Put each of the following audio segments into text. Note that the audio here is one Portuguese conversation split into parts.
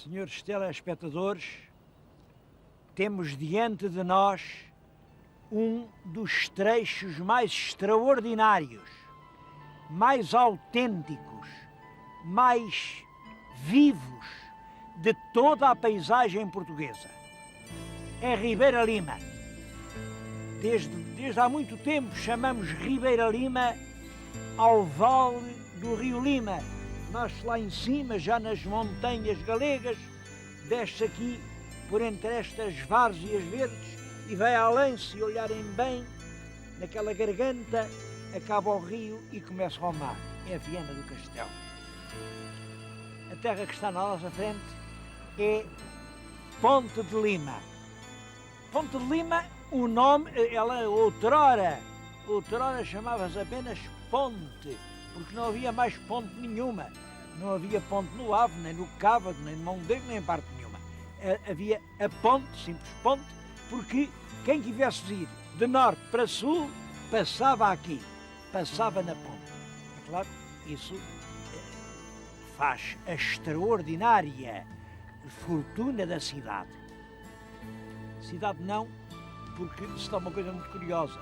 Senhores telespectadores, temos diante de nós um dos trechos mais extraordinários, mais autênticos, mais vivos de toda a paisagem portuguesa. É Ribeira Lima. Desde há muito tempo chamamos Ribeira Lima ao vale do Rio Lima. Nasce lá em cima, já nas montanhas galegas, desce aqui por entre estas várzeas verdes e vai além, se olharem bem, naquela garganta, acaba o rio e começa ao mar. É Viana do Castelo. A terra que está na nossa frente é Ponte de Lima. Ponte de Lima, o nome, ela outrora chamava-se apenas Ponte, porque não havia mais ponte nenhuma. Não havia ponte no Ave, nem no Cávado, nem no Mondego, nem em parte nenhuma. Havia a ponte, simples ponte, porque quem quisesse ir de norte para sul, passava aqui, passava na ponte. É claro, isso faz a extraordinária fortuna da cidade. Cidade não, porque se dá uma coisa muito curiosa,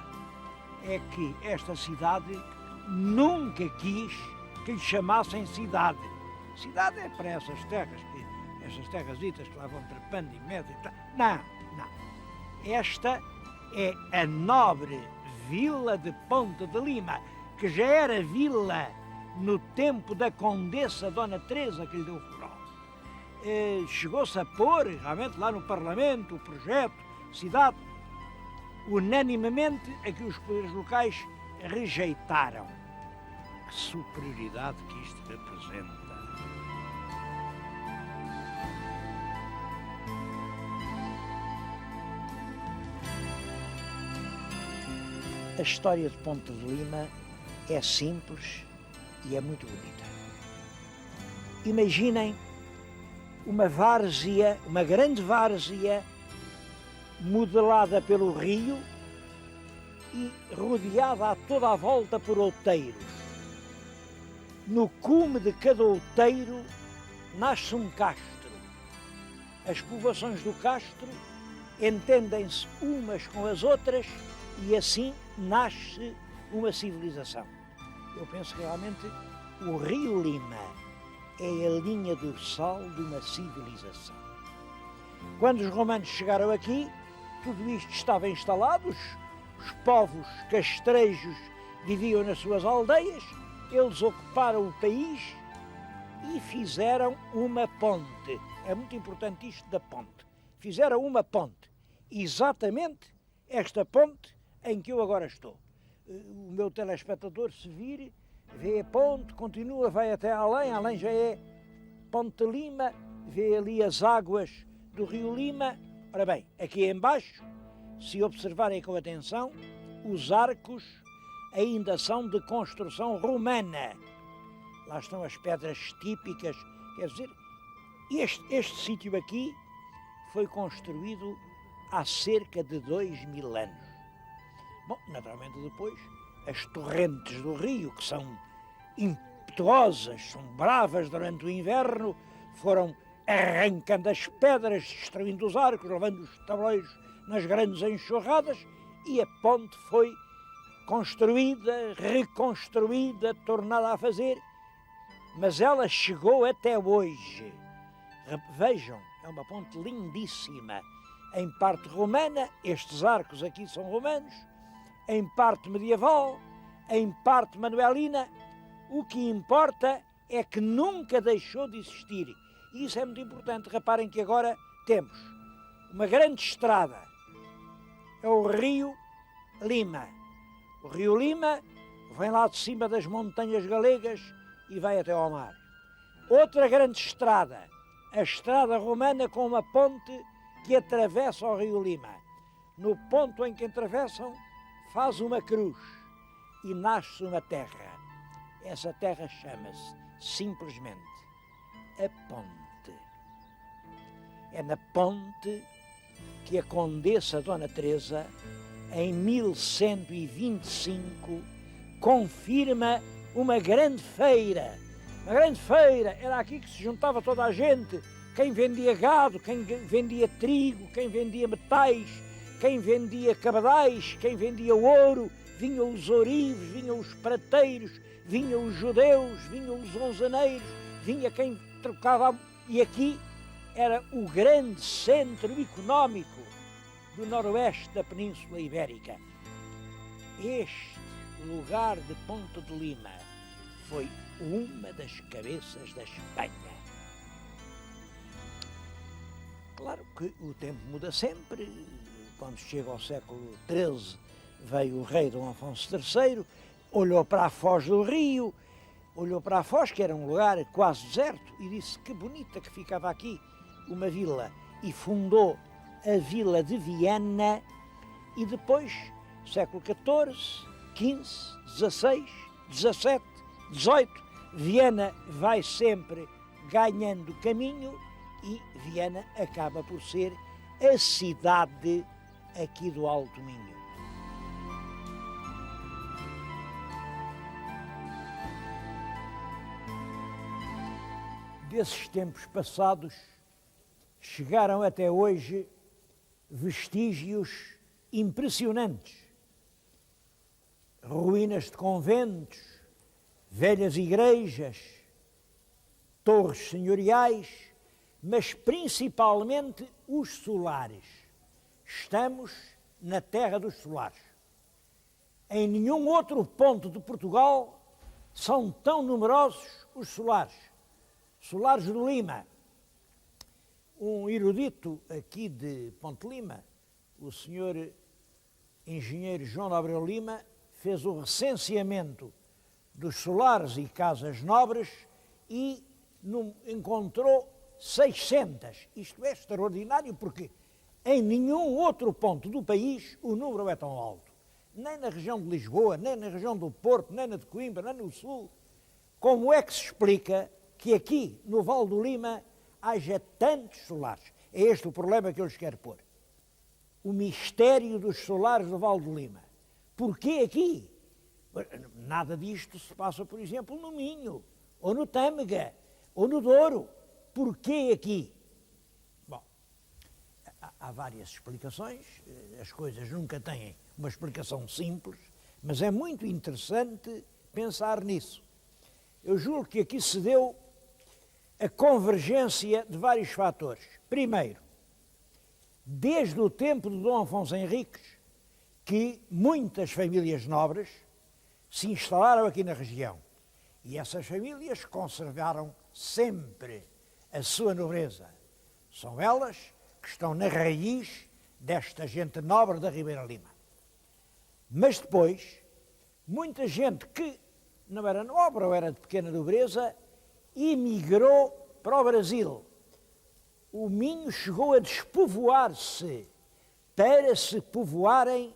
é que esta cidade nunca quis que lhe chamassem cidade. Cidade é para essas terras, essas terrasitas que lá vão trepando e metem e tal. Não. Esta é a nobre vila de Ponte de Lima, que já era vila no tempo da Condessa Dona Teresa, que lhe deu furor. Chegou-se a pôr, realmente, lá no Parlamento, o projeto, cidade, unanimemente, a que os poderes locais rejeitaram. Que superioridade que isto representa. A história de Ponte de Lima é simples e é muito bonita. Imaginem uma várzea, uma grande várzea, modelada pelo rio e rodeada a toda a volta por outeiros. No cume de cada outeiro nasce um castro. As povoações do castro entendem-se umas com as outras e assim nasce uma civilização. Eu penso que realmente o Rio Lima é a linha dorsal de uma civilização. Quando os romanos chegaram aqui, tudo isto estava instalado, os povos castrejos viviam nas suas aldeias, eles ocuparam o país e fizeram uma ponte. É muito importante isto da ponte. Fizeram uma ponte, exatamente esta ponte em que eu agora estou. O meu telespectador, se vir, vê a ponte, continua, vai até além já é Ponte de Lima, vê ali as águas do Rio Lima. Ora bem, aqui embaixo, se observarem com atenção, os arcos ainda são de construção romana. Lá estão as pedras típicas, quer dizer, este sítio aqui foi construído há cerca de 2000 anos. Bom, naturalmente depois, as torrentes do rio, que são impetuosas, são bravas durante o inverno, foram arrancando as pedras, destruindo os arcos, levando os tabuleiros nas grandes enxurradas, e a ponte foi construída, reconstruída, tornada a fazer, mas ela chegou até hoje. Vejam, é uma ponte lindíssima, em parte romana, estes arcos aqui são romanos, em parte medieval, em parte manuelina. O que importa é que nunca deixou de existir. E isso é muito importante. Reparem que agora temos uma grande estrada. É o Rio Lima. O Rio Lima vem lá de cima das montanhas galegas e vai até ao mar. Outra grande estrada, a estrada romana com uma ponte que atravessa o Rio Lima. No ponto em que atravessam, faz uma cruz e nasce uma terra. Essa terra chama-se, simplesmente, a Ponte. É na Ponte que a Condessa Dona Teresa, em 1125, confirma uma grande feira. Uma grande feira, era aqui que se juntava toda a gente quem vendia gado, quem vendia trigo, quem vendia metais, quem vendia cabedais, quem vendia ouro, vinham os ourivos, vinham os prateiros, vinham os judeus, vinham os onzaneiros, vinha quem trocava. E aqui era o grande centro económico do noroeste da Península Ibérica. Este lugar de Ponte de Lima foi uma das cabeças da Espanha. Claro que o tempo muda sempre. Quando chega ao século XIII, veio o rei Dom Afonso III, olhou para a foz do rio, olhou para a foz, que era um lugar quase deserto, e disse que bonita que ficava aqui uma vila, e fundou a vila de Viana. E depois, século XIV, XV, XVI, XVII, XVIII, Viana vai sempre ganhando caminho e Viana acaba por ser a cidade aqui do Alto Minho. Desses tempos passados, chegaram até hoje vestígios impressionantes. Ruínas de conventos, velhas igrejas, torres senhoriais, mas principalmente os solares. Estamos na terra dos solares. Em nenhum outro ponto de Portugal são tão numerosos os solares. Solares de Lima. Um erudito aqui de Ponte Lima, o senhor engenheiro João Nobre Lima, fez o recenseamento dos solares e casas nobres e encontrou 600. Isto é extraordinário porque em nenhum outro ponto do país o número é tão alto. Nem na região de Lisboa, nem na região do Porto, nem na de Coimbra, nem no Sul. Como é que se explica que aqui, no Vale do Lima, haja tantos solares? É este o problema que eu lhes quero pôr. O mistério dos solares do Vale do Lima. Porquê aqui? Nada disto se passa, por exemplo, no Minho, ou no Tâmega, ou no Douro. Porquê aqui? Bom, há várias explicações, as coisas nunca têm uma explicação simples, mas é muito interessante pensar nisso. Eu julgo que aqui se deu a convergência de vários fatores. Primeiro, desde o tempo de Dom Afonso Henriques, que muitas famílias nobres se instalaram aqui na região. E essas famílias conservaram sempre a sua nobreza. São elas que estão na raiz desta gente nobre da Ribeira Lima. Mas depois, muita gente que não era nobre ou era de pequena nobreza, emigrou para o Brasil. O Minho chegou a despovoar-se para se povoarem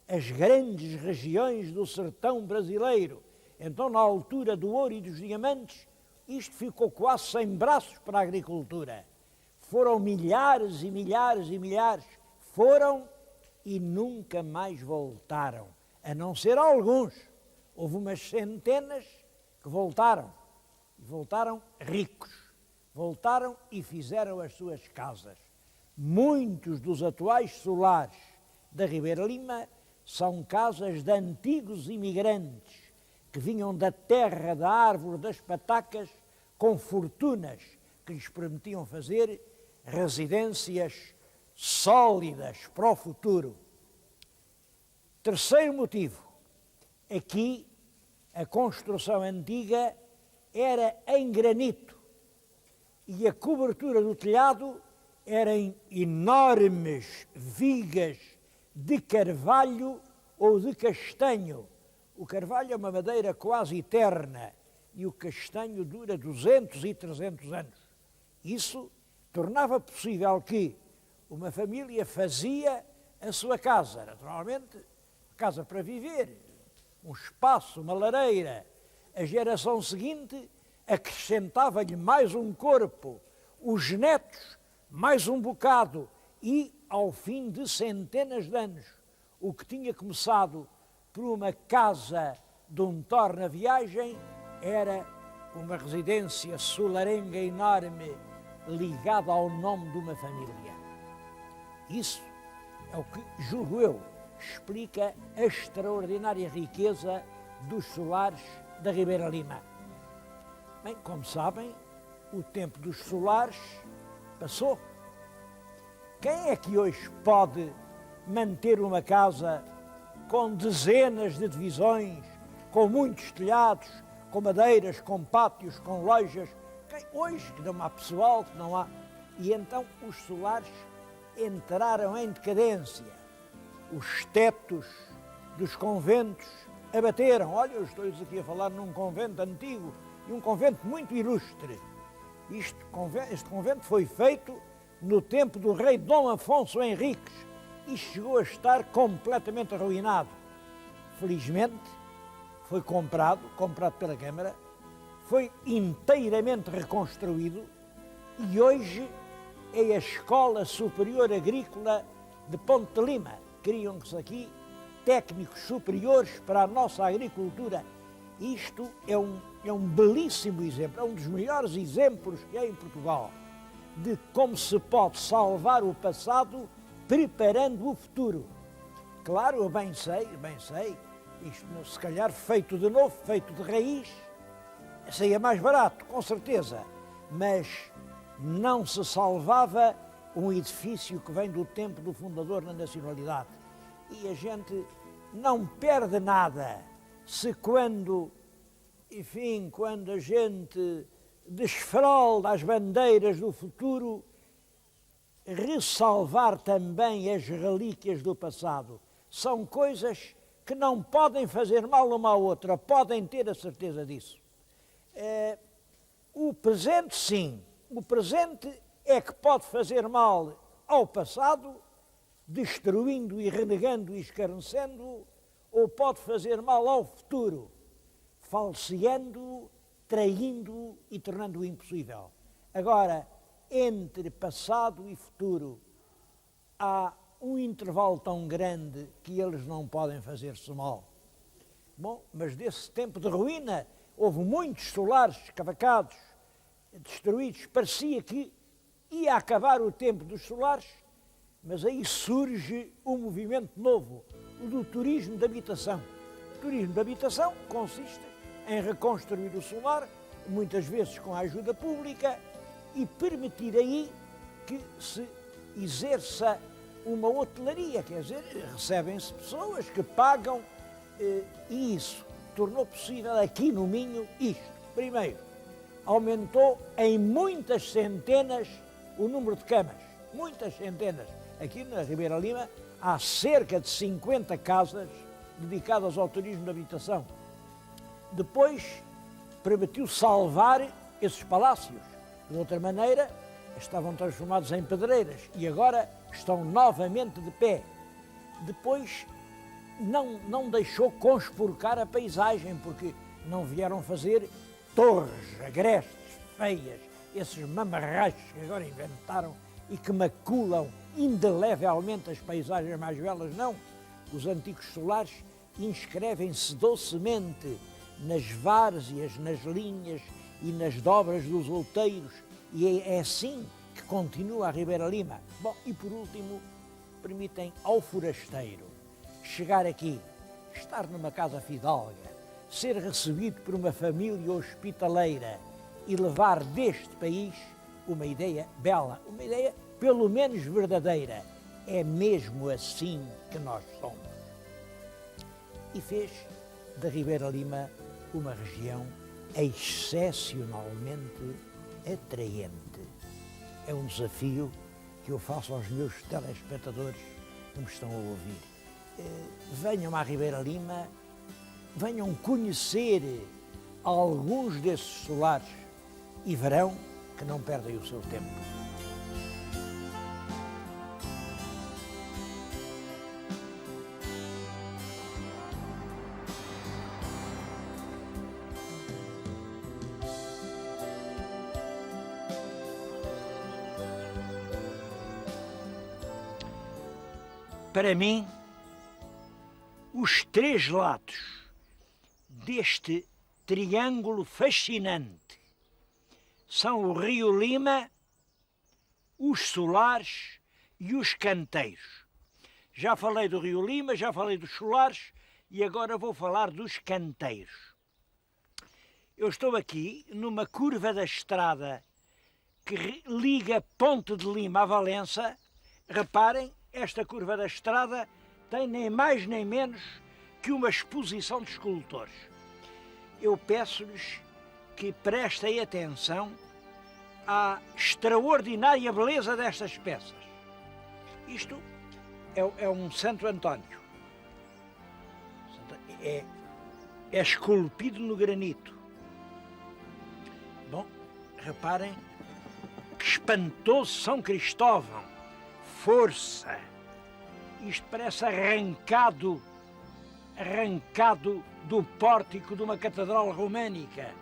as grandes regiões do sertão brasileiro. Então, na altura do ouro e dos diamantes, isto ficou quase sem braços para a agricultura. Foram milhares e milhares e milhares. Foram e nunca mais voltaram, a não ser alguns. Houve umas centenas que voltaram. E voltaram ricos. Voltaram e fizeram as suas casas. Muitos dos atuais solares da Ribeira Lima são casas de antigos imigrantes que vinham da terra da árvore das patacas com fortunas que lhes permitiam fazer residências sólidas para o futuro. Terceiro motivo, aqui a construção antiga era em granito e a cobertura do telhado era em enormes vigas de carvalho ou de castanho. O carvalho é uma madeira quase eterna e o castanho dura 200 e 300 anos. Isso tornava possível que uma família fazia a sua casa, naturalmente, casa para viver, um espaço, uma lareira. A geração seguinte acrescentava-lhe mais um corpo, os netos mais um bocado e, ao fim de centenas de anos, o que tinha começado por uma casa de um torna-viagem era uma residência solarenga enorme, ligada ao nome de uma família. Isso é o que, julgo eu, explica a extraordinária riqueza dos solares da Ribeira Lima. Bem, como sabem, o tempo dos solares passou. Quem é que hoje pode manter uma casa com dezenas de divisões, com muitos telhados, com madeiras, com pátios, com lojas? Hoje que não há pessoal, que não há... E então os solares entraram em decadência. Os tetos dos conventos abateram. Olha, eu estou aqui a falar num convento antigo e um convento muito ilustre. Este convento foi feito no tempo do rei Dom Afonso Henriques e chegou a estar completamente arruinado. Felizmente, foi comprado pela Câmara, foi inteiramente reconstruído e hoje é a Escola Superior Agrícola de Ponte de Lima. Criam-se aqui técnicos superiores para a nossa agricultura. Isto é um belíssimo exemplo, é um dos melhores exemplos que há em Portugal de como se pode salvar o passado preparando o futuro. Claro, eu bem sei, isto se calhar feito de novo, feito de raiz, seria mais barato, com certeza, mas não se salvava um edifício que vem do tempo do fundador da nacionalidade. E a gente não perde nada se quando a gente desfralda as bandeiras do futuro, ressalvar também as relíquias do passado. São coisas que não podem fazer mal uma à outra, podem ter a certeza disso. O presente, sim. O presente é que pode fazer mal ao passado, destruindo e renegando e escarnecendo, ou pode fazer mal ao futuro, falseando, traindo e tornando-o impossível. Agora, entre passado e futuro, há um intervalo tão grande que eles não podem fazer-se mal. Bom, mas desse tempo de ruína, houve muitos solares escavacados, destruídos, parecia que ia acabar o tempo dos solares, mas aí surge um movimento novo, o do turismo de habitação. O turismo de habitação consiste em reconstruir o solar, muitas vezes com a ajuda pública, e permitir aí que se exerça uma hotelaria, quer dizer, recebem-se pessoas que pagam, e isso tornou possível aqui no Minho isto. Primeiro, aumentou em muitas centenas o número de camas, muitas centenas. Aqui na Ribeira Lima há cerca de 50 casas dedicadas ao turismo de habitação. Depois permitiu salvar esses palácios. De outra maneira, estavam transformados em pedreiras e agora estão novamente de pé. Depois não deixou conspurcar a paisagem, porque não vieram fazer torres agrestes, feias, esses mamarrachos que agora inventaram e que maculam indelevelmente as paisagens mais belas, não. Os antigos solares inscrevem-se docemente nas várzeas, nas linhas e nas dobras dos outeiros, e é assim que continua a Ribeira Lima. Bom, e por último, permitem ao forasteiro chegar aqui, estar numa casa fidalga, ser recebido por uma família hospitaleira e levar deste país uma ideia bela, uma ideia pelo menos verdadeira. É mesmo assim que nós somos. E fez da Ribeira Lima uma região excepcionalmente atraente. É um desafio que eu faço aos meus telespectadores que me estão a ouvir. Venham à Ribeira Lima, venham conhecer alguns desses solares e verão que não perdem o seu tempo. Para mim, os três lados deste triângulo fascinante são o Rio Lima, os solares e os canteiros. Já falei do Rio Lima, já falei dos solares e agora vou falar dos canteiros. Eu estou aqui numa curva da estrada que liga Ponte de Lima a Valença. Reparem, esta curva da estrada tem nem mais nem menos que uma exposição de escultores. Eu peço-lhes que prestem atenção à extraordinária beleza destas peças. Isto é um Santo António. É esculpido no granito. Bom, reparem que espantoso São Cristóvão. Força! Isto parece arrancado do pórtico de uma catedral românica.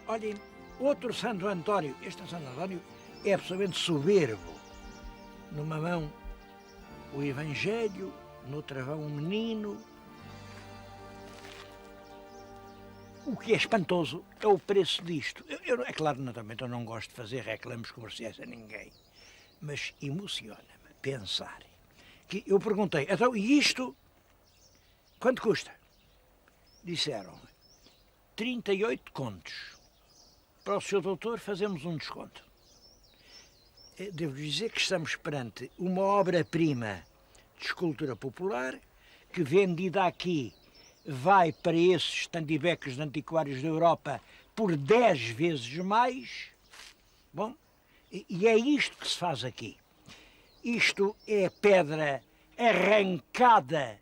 Olhem, outro Santo António. Este Santo António é absolutamente soberbo. Numa mão o Evangelho, noutra mão o menino. O que é espantoso é o preço disto. É claro, naturalmente, eu não gosto de fazer reclames comerciais a ninguém, mas emociona-me pensar que eu perguntei, então, e isto, quanto custa? Disseram-me, 38 contos. Para o Sr. Doutor fazemos um desconto. Devo dizer que estamos perante uma obra-prima de escultura popular que, vendida aqui, vai para esses standibecos de antiquários da Europa por 10 vezes mais. Bom, e é isto que se faz aqui. Isto é pedra arrancada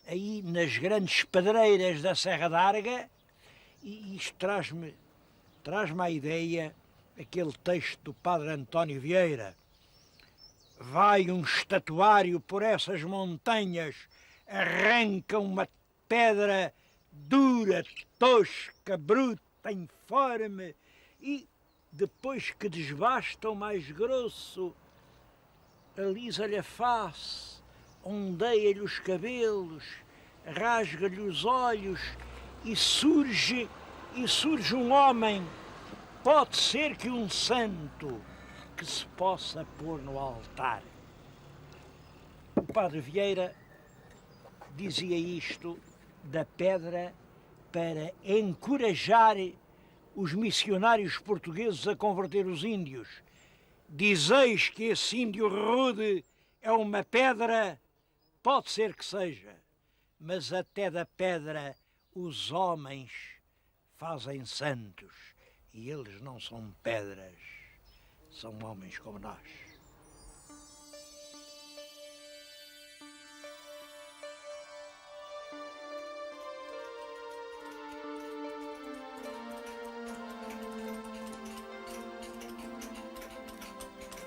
aí nas grandes pedreiras da Serra d'Arga, e isto traz-me à ideia aquele texto do Padre António Vieira. Vai um estatuário por essas montanhas, arranca uma pedra dura, tosca, bruta, informe, e depois que desbasta o mais grosso, alisa-lhe a face, ondeia-lhe os cabelos, rasga-lhe os olhos e surge um homem. Pode ser que um santo que se possa pôr no altar. O Padre Vieira dizia isto da pedra para encorajar os missionários portugueses a converter os índios. Dizeis que esse índio rude é uma pedra? Pode ser que seja, mas até da pedra os homens fazem santos, e eles não são pedras, são homens como nós.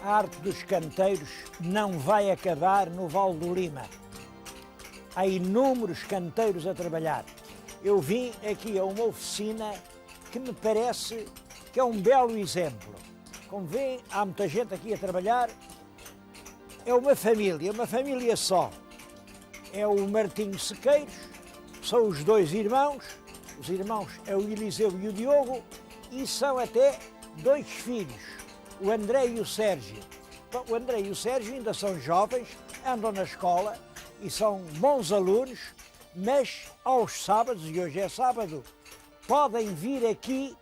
A arte dos canteiros não vai acabar no Vale do Lima. Há inúmeros canteiros a trabalhar. Eu vim aqui a uma oficina que me parece que é um belo exemplo. Como veem, há muita gente aqui a trabalhar. É uma família só. É o Martinho Sequeiros, são os dois irmãos. Os irmãos é o Eliseu e o Diogo, e são até 2 filhos, o André e o Sérgio. Bom, o André e o Sérgio ainda são jovens, andam na escola e são bons alunos, mas aos sábados, e hoje é sábado, podem vir aqui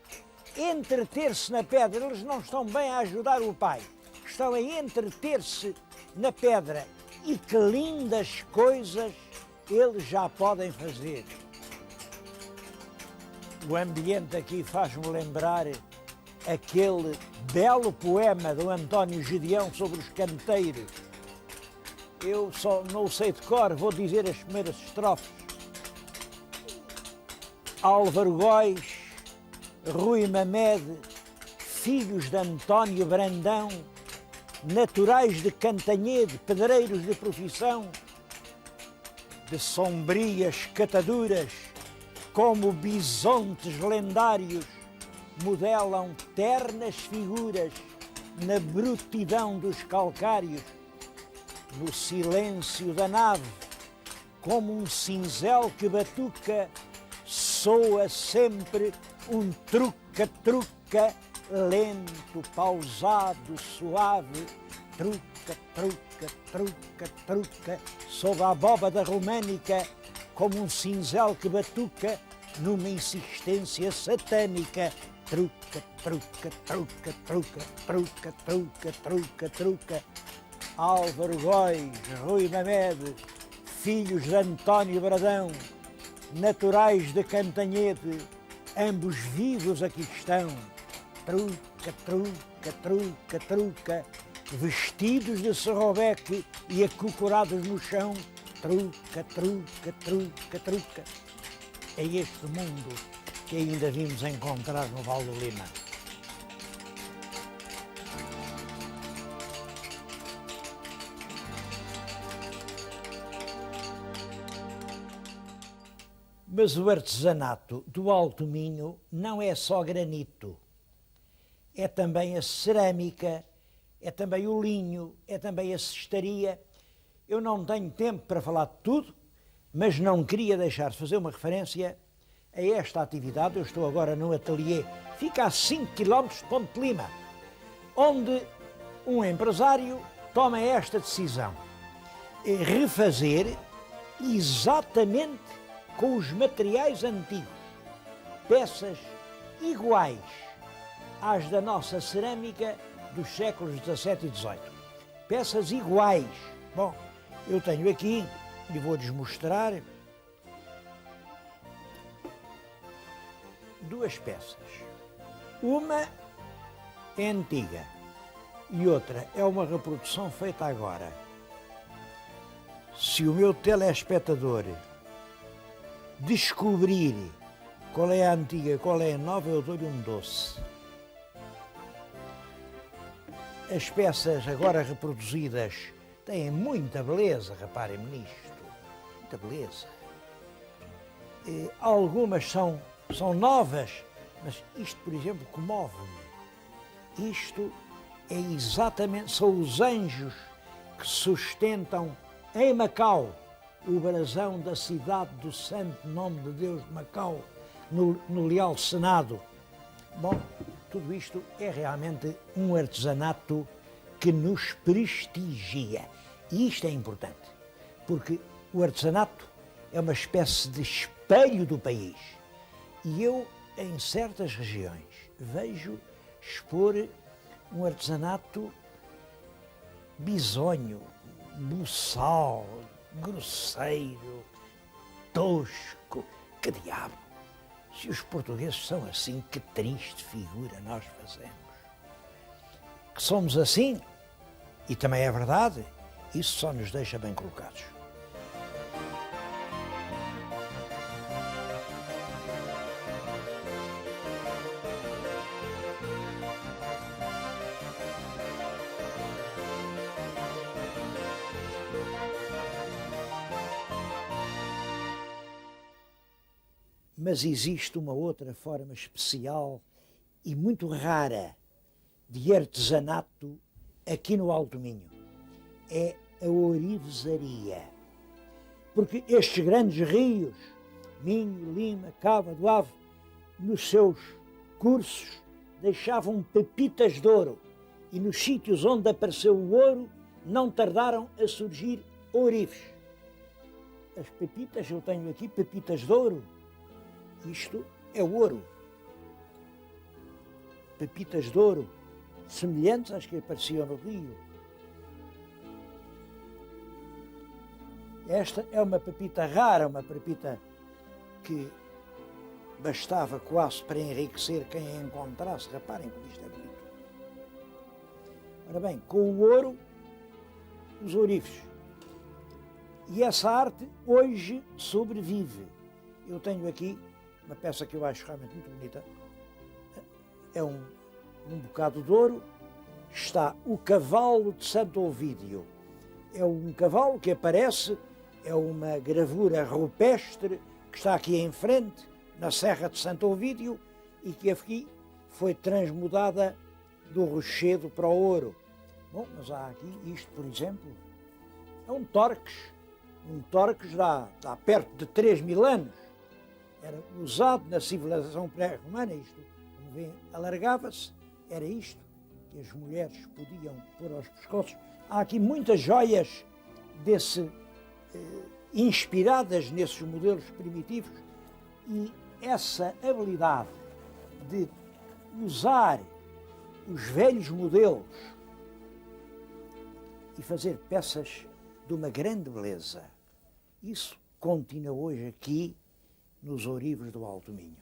entreter-se na pedra. Eles não estão bem a ajudar o pai, estão a entreter-se na pedra. E que lindas coisas eles já podem fazer. O ambiente aqui faz-me lembrar aquele belo poema do António Gedeão sobre os canteiros. Eu só não sei de cor, vou dizer as primeiras estrofes. Álvaro Góis, Rui Mamede, filhos de António Brandão, naturais de Cantanhede, pedreiros de profissão, de sombrias cataduras, como bisontes lendários, modelam ternas figuras na brutidão dos calcários, no silêncio da nave, como um cinzel que batuca, soa sempre um truca-truca lento, pausado, suave, truca, truca, truca, truca, sob a abóbada românica, como um cinzel que batuca numa insistência satânica. Truca, truca, truca, truca, truca, truca, truca, truca. Álvaro Góis, Rui Mamed, filhos de António Bradão, naturais de Cantanhede, ambos vivos aqui estão. Truca, truca, truca, truca, vestidos de serrobeque e acocorados no chão. Truca, truca, truca, truca. É este mundo que ainda vimos encontrar no Val do Lima. Mas o artesanato do Alto Minho não é só granito, é também a cerâmica, é também o linho, é também a cestaria. Eu não tenho tempo para falar de tudo, mas não queria deixar de fazer uma referência a esta atividade. Eu estou agora no ateliê, fica a 5 km de Ponte de Lima, onde um empresário toma esta decisão, é refazer exatamente com os materiais antigos, peças iguais às da nossa cerâmica dos séculos XVII e XVIII. Peças iguais. Bom, eu tenho aqui, e vou-lhes mostrar, duas peças. Uma é antiga e outra é uma reprodução feita agora. Se o meu telespectador descobrir qual é a antiga, qual é a nova, eu dou-lhe um doce. As peças agora reproduzidas têm muita beleza, reparem-me nisto, muita beleza. Algumas são novas, mas isto, por exemplo, comove-me. Isto é exatamente, são os anjos que sustentam em Macau o brasão da cidade do Santo Nome de Deus de Macau, no Leal Senado. Bom, tudo isto é realmente um artesanato que nos prestigia. E isto é importante, porque o artesanato é uma espécie de espelho do país. E eu, em certas regiões, vejo expor um artesanato bisonho, buçal, grosseiro, tosco. Que diabo! Se os portugueses são assim, que triste figura nós fazemos. Que somos assim, e também é verdade, isso só nos deixa bem colocados. Mas existe uma outra forma especial e muito rara de artesanato aqui no Alto Minho. É a ourivesaria. Porque estes grandes rios, Minho, Lima, Cava do Ave, nos seus cursos deixavam pepitas de ouro. E nos sítios onde apareceu o ouro, não tardaram a surgir ourives. As pepitas, eu tenho aqui pepitas de ouro. Isto é ouro. Pepitas de ouro, semelhantes às que apareciam no rio. Esta é uma pepita rara, uma pepita que bastava quase para enriquecer quem a encontrasse. Reparem como isto é bonito. Ora bem, com o ouro, os ourives. E essa arte hoje sobrevive. Eu tenho aqui uma peça que eu acho realmente muito bonita. É um bocado de ouro. Está o cavalo de Santo Ovídio. É um cavalo que aparece, é uma gravura rupestre que está aqui em frente, na Serra de Santo Ovídio, e que aqui foi transmudada do rochedo para o ouro. Bom, mas há aqui isto, por exemplo, é um torques. Um torques dá perto de 3.000 anos. Era usado na civilização pré-romana, isto, como vêem, alargava-se, era isto que as mulheres podiam pôr aos pescoços. Há aqui muitas joias inspiradas nesses modelos primitivos, e essa habilidade de usar os velhos modelos e fazer peças de uma grande beleza, isso continua hoje aqui nos ourivos do Alto Minho.